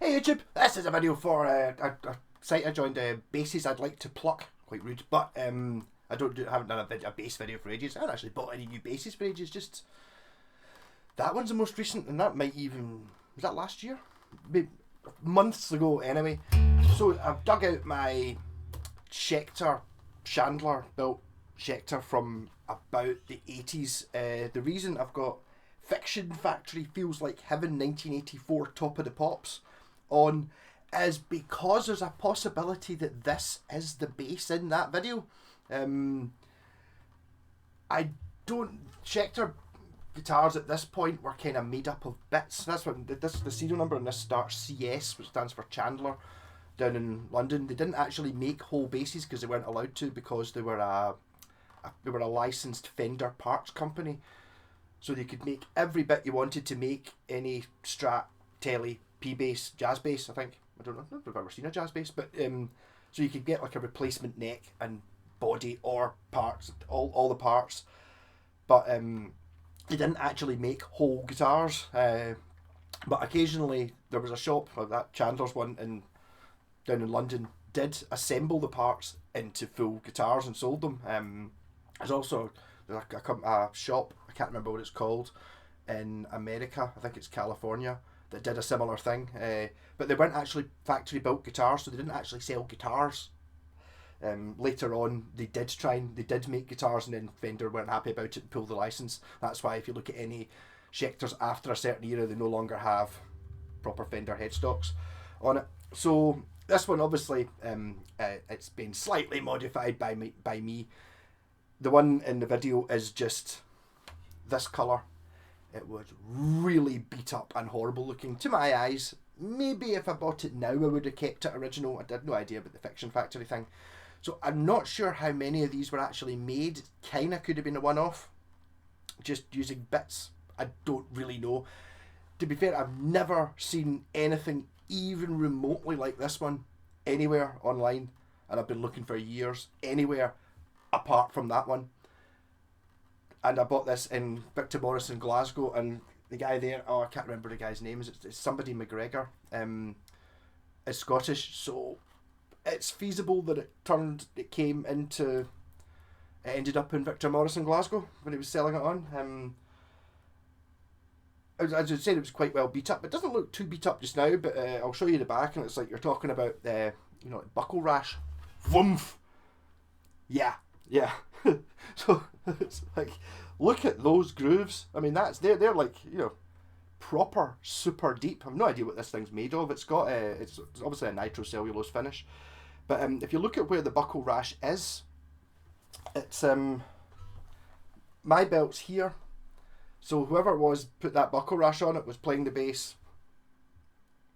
Hey YouTube, this is a video for a site I joined, bases I'd like to pluck. Quite rude, but I haven't done a bass video for ages. I haven't actually bought any new bases for ages. Just that one's the most recent, and that might even, was that last year? Maybe months ago anyway. So I've dug out my Schecter, Chandler built Schecter from about the 80s. The reason I've got Fiction Factory Feels Like Heaven 1984 Top of the Pops on is because there's a possibility that this is the bass in that video. Schecter guitars at this point were kind of made up of bits. That's what the serial number on this starts CS, which stands for Chandler, down in London. They didn't actually make whole basses because they weren't allowed to, because they were a licensed Fender parts company. So they could make every bit you wanted to make any Strat, Tele, P-bass, jazz bass, I think. I don't know if I've ever seen a jazz bass, but so you could get like a replacement neck and body or parts, all the parts. But they didn't actually make whole guitars. But occasionally there was a shop, like that Chandler's one down in London, did assemble the parts into full guitars and sold them. There's also a shop, I can't remember what it's called, in America, I think it's California, that did a similar thing. But they weren't actually factory built guitars, so they didn't actually sell guitars. Later on they did make guitars, and then Fender weren't happy about it and pulled the license. That's why if you look at any Schecters after a certain era, they no longer have proper Fender headstocks on it. So this one, obviously, it's been slightly modified by me. The one in the video is just this colour. It was really beat up and horrible looking to my eyes. Maybe if I bought it now I would have kept it original. I had no idea about the Fiction Factory thing. So I'm not sure how many of these were actually made. Kinda could have been a one-off, just using bits. I don't really know. To be fair, I've never seen anything even remotely like this one anywhere online, and I've been looking for years anywhere apart from that one. And I bought this in Victor Morris in Glasgow, and the guy there, I can't remember the guy's name, it's somebody McGregor, is Scottish, so it's feasible that it ended up in Victor Morris in Glasgow when he was selling it on. As I said, it was quite well beat up. It doesn't look too beat up just now, but I'll show you the back, and it's like you're talking about like buckle rash. Vroomf. Yeah. So it's like, look at those grooves. I mean, they're like, proper super deep. I've no idea what this thing's made of. It's got it's obviously a nitrocellulose finish, but if you look at where the buckle rash is, it's my belt's here. So whoever it was put that buckle rash on it was playing the bass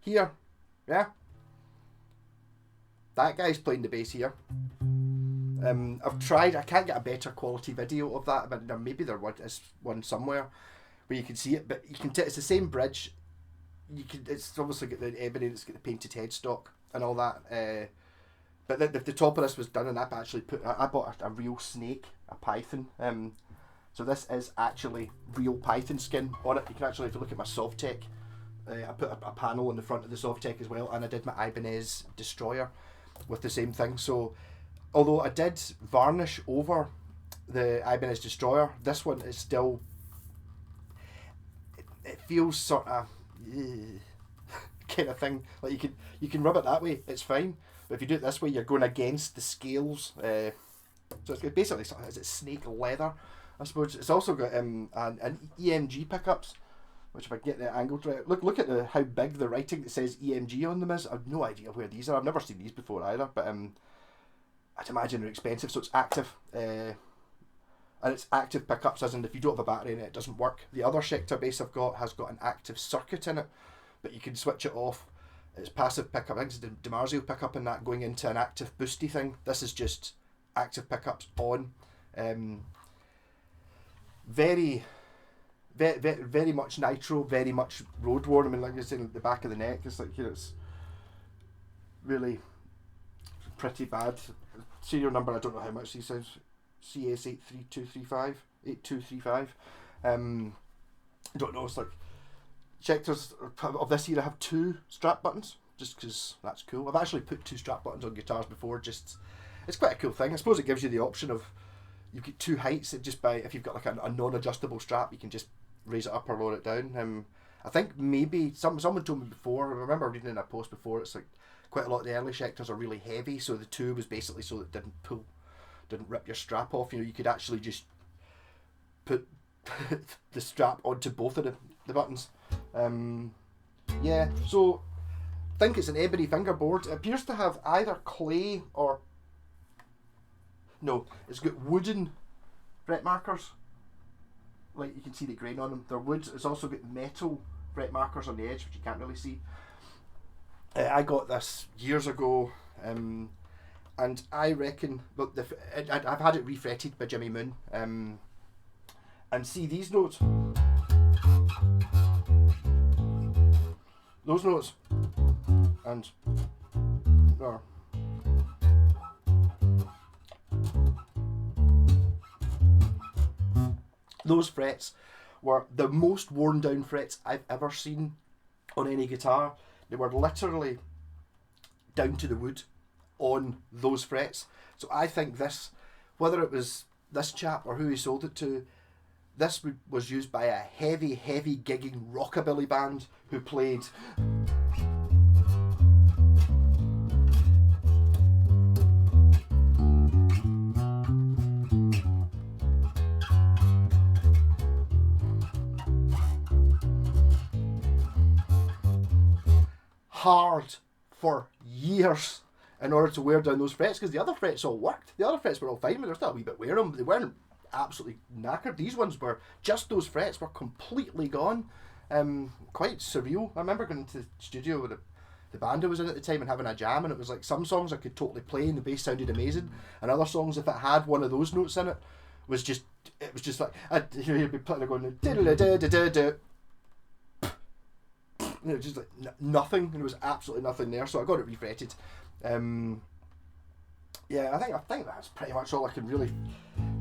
here. Yeah, that guy's playing the bass here. I've tried, I can't get a better quality video of that, but maybe there is one somewhere where you can see it, but you can it's the same bridge. It's obviously got the ebony, it's got the painted headstock and all that. But the top of this was done, and I bought a real snake, a python. So this is actually real python skin on it. You can actually, if you look at my Sovtech, I put a panel on the front of the Sovtech as well, and I did my Ibanez Destroyer with the same thing. So although I did varnish over the Ibanez Destroyer, this one is still, it feels sort of kind of thing. Like you can rub it that way, it's fine. But if you do it this way, you're going against the scales. So it's basically, is it snake leather, I suppose. It's also got an EMG pickups, which if I get the angle right, look at how big the writing that says EMG on them is. I've no idea where these are. I've never seen these before either, but I'd imagine they're expensive. So it's active, and it's active pickups, as in if you don't have a battery in it, it doesn't work. The other Schecter bass I've got has got an active circuit in it, but you can switch it off. It's passive pickup. I think it's the DiMarzio pickup in that going into an active boosty thing. This is just active pickups on. Very much nitro, very much roadworn. I mean, like I said, the back of the neck, it's like, it's really pretty bad. Serial number, I don't know how much these sounds. CS83235. I don't know, it's like Schecters of this era have 2 strap buttons, just because that's cool. I've actually put 2 strap buttons on guitars before. Just it's quite a cool thing. I suppose it gives you the option of you get 2 heights. Just by if you've got like a non-adjustable strap, you can just raise it up or lower it down. I think maybe someone told me before. I remember reading in a post before. It's like quite a lot of the early Schecters are really heavy, so the 2 was basically so it didn't rip your strap off. You know, you could actually just put the strap onto both of the buttons. Yeah, so I think it's an ebony fingerboard. It appears to have either clay or no, it's got wooden fret markers. Like you can see the grain on them. They're wood. It's also got metal fret markers on the edge, which you can't really see. I got this years ago, and I reckon, look, I've had it refretted by Jimmy Moon, and see these notes. Those notes, and those frets were the most worn down frets I've ever seen on any guitar. They were literally down to the wood on those frets. So I think this, whether it was this chap or who he sold it to, this was used by a heavy gigging rockabilly band who played hard for years in order to wear down those frets, because the other frets all worked. The other frets were all fine, but they were still a wee bit wearing them, but they weren't absolutely knackered. These ones were, just those frets were completely gone. Quite surreal. I remember going to the studio with the band I was in at the time and having a jam, and it was like some songs I could totally play and the bass sounded amazing, and other songs, if it had one of those notes in it, it was just like you'd be playing going just like nothing. There was absolutely nothing there, so I got it refretted. Yeah, I think that's pretty much all I can really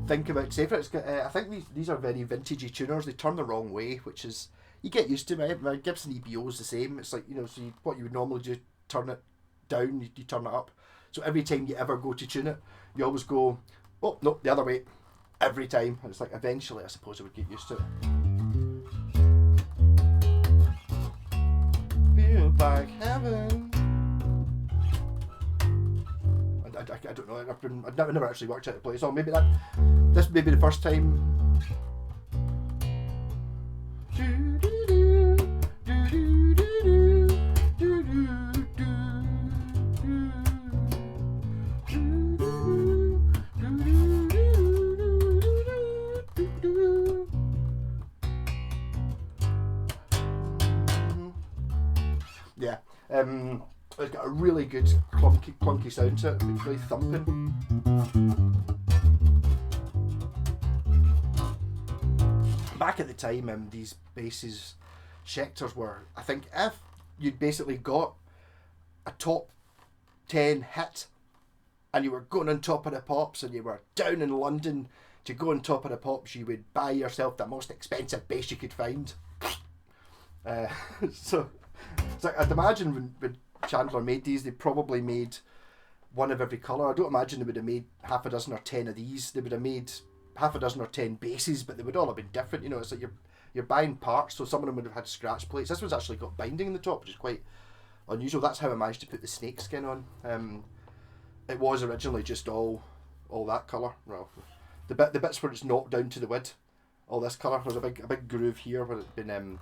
think about. Say for it, I think these are very vintagey tuners. They turn the wrong way, which is, you get used to. My Gibson EBO is the same. It's like, you know, so what you would normally do, turn it down, you turn it up. So every time you ever go to tune it, you always go, oh no, the other way, every time. And it's like, eventually I suppose I would get used to it. Feel like heaven. I don't know. I've never actually worked out the play song. Maybe this may be the first time. Yeah. It's got a really good clunky sound to it. It's really thumping. Back at the time, these basses, Schecters were, I think, if you'd basically got a top 10 hit and you were going on top of the pops and you were down in London to go on top of the pops, you would buy yourself the most expensive bass you could find. So it's like, I'd imagine when Chandler made these, they probably made one of every colour. I don't imagine they would have made half a dozen or 10 of these. They would have made half a dozen or 10 basses, but they would all have been different. You know, it's like you're buying parts, so some of them would have had scratch plates. This one's actually got binding in the top, which is quite unusual. That's how I managed to put the snake skin on. It was originally just all that colour. Well, the bits where it's knocked down to the wood, all this colour. There's a big groove here where it's been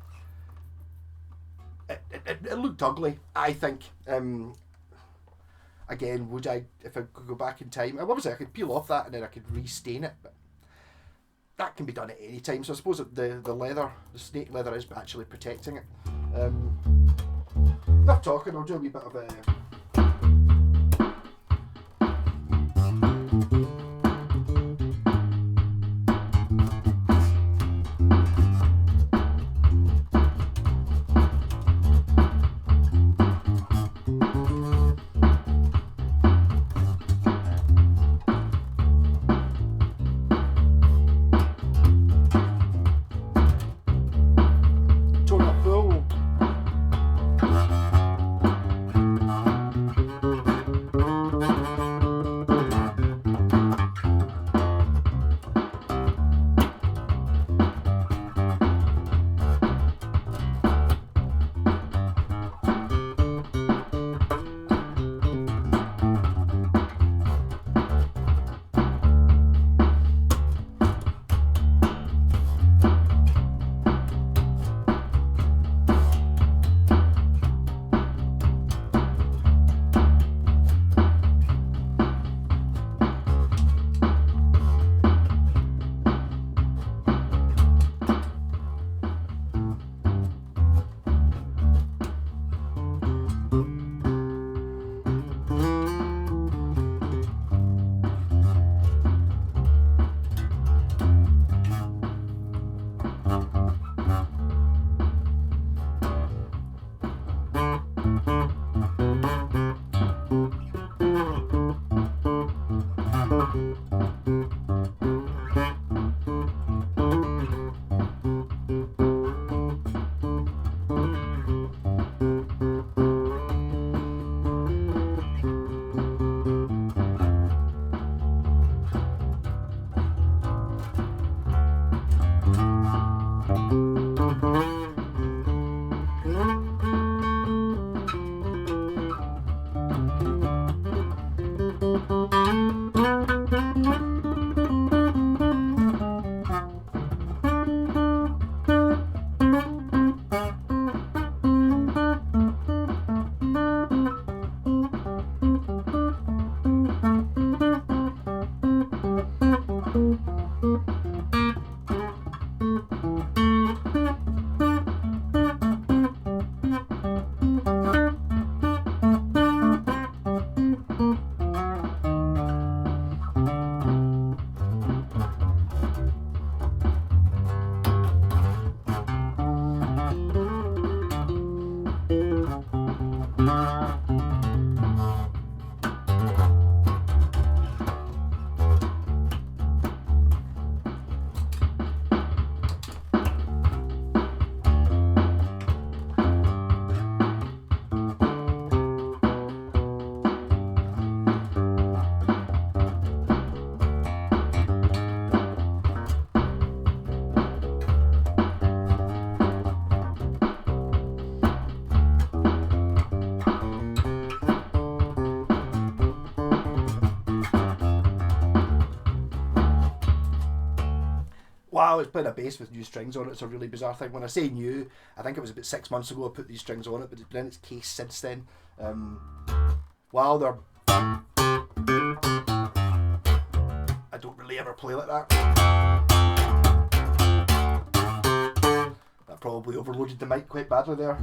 It looked ugly, I think. Again, would I, if I could go back in time, obviously I could peel off that and then I could restain it, but that can be done at any time. So I suppose that the snake leather is actually protecting it. Enough talking, I'll do a wee bit of a... Wow, it's playing a bass with new strings on it. It's a really bizarre thing. When I say new, I think it was about 6 months ago I put these strings on it, but it's been in its case since then. Wow, they're... I don't really ever play like that. That probably overloaded the mic quite badly there.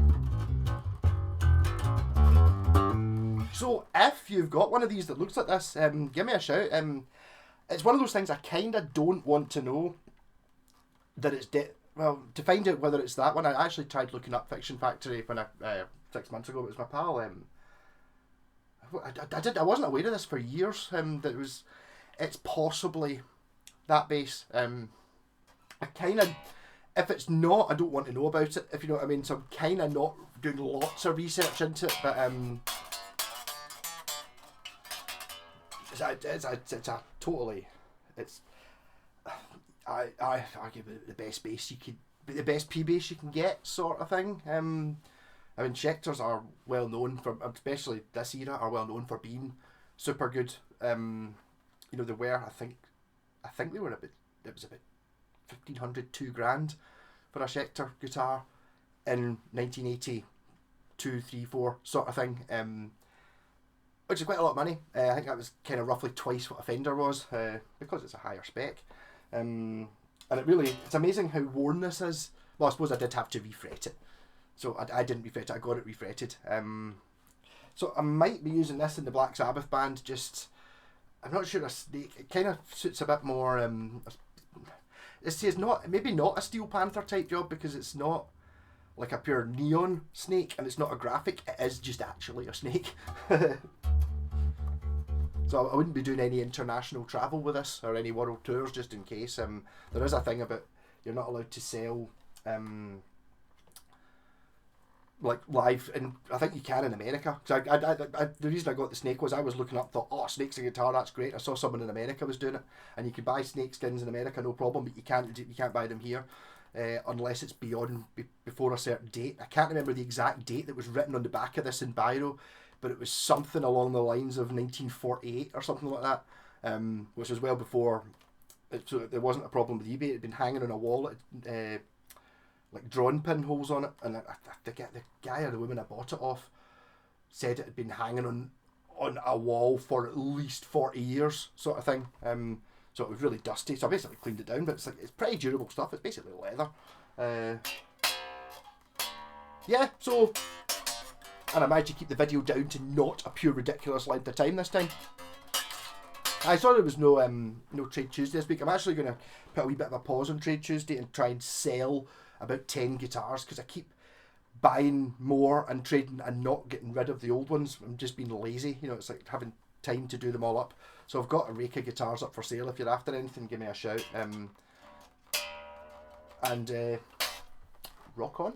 So if you've got one of these that looks like this, give me a shout. It's one of those things I kind of don't want to know that it's well, to find out whether it's that one. I actually tried looking up Fiction Factory when 6 months ago. It was my pal. I wasn't aware of this for years. That it's possibly that bass. I kind of, if it's not, I don't want to know about it. If you know what I mean. So I'm kind of not doing lots of research into it, but it's a totally, it's, I give it the best bass you could, the best P bass you can get, sort of thing. I mean, schecters are well known for, especially this era, are well known for being super good. You know, they were, I think they were it was about 1,500, $2,000 for a schecter guitar in 1982, 3, 4 sort of thing. Which is quite a lot of money. I think that was kind of roughly twice what a Fender was, because it's a higher spec. And it's amazing how worn this is. Well, I suppose I did have to refret it. So I didn't refret it, I got it refretted. So I might be using this in the Black Sabbath band, I'm not sure a snake, it kind of suits a bit more, it's not, maybe not a Steel Panther type job, because it's not like a pure neon snake, and it's not a graphic, it is just actually a snake. So I wouldn't be doing any international travel with this, or any world tours, just in case. There is a thing about, you're not allowed to sell like live, and I think you can in America. So the reason I got the snake was I was looking up, thought, oh, snakes and guitar, that's great. I saw someone in America was doing it, and you can buy snake skins in America, no problem, but you can't buy them here. Unless it's before a certain date. I can't remember the exact date that was written on the back of this in biro, but it was something along the lines of 1948 or something like that, which was well before. So there wasn't a problem with eBay. It had been hanging on a wall, like drawn pinholes on it, and the guy or the woman I bought it off said it had been hanging on a wall for at least 40 years, sort of thing. So it was really dusty, so I basically cleaned it down, but it's pretty durable stuff. It's basically leather. Yeah, so, and I managed to keep the video down to not a pure ridiculous length of time this time. I saw there was no Trade Tuesday this week. I'm actually going to put a wee bit of a pause on Trade Tuesday and try and sell about 10 guitars, because I keep buying more and trading and not getting rid of the old ones. I'm just being lazy, you know, it's like having time to do them all up. So I've got a rake of guitars up for sale. If you're after anything, give me a shout. And rock on.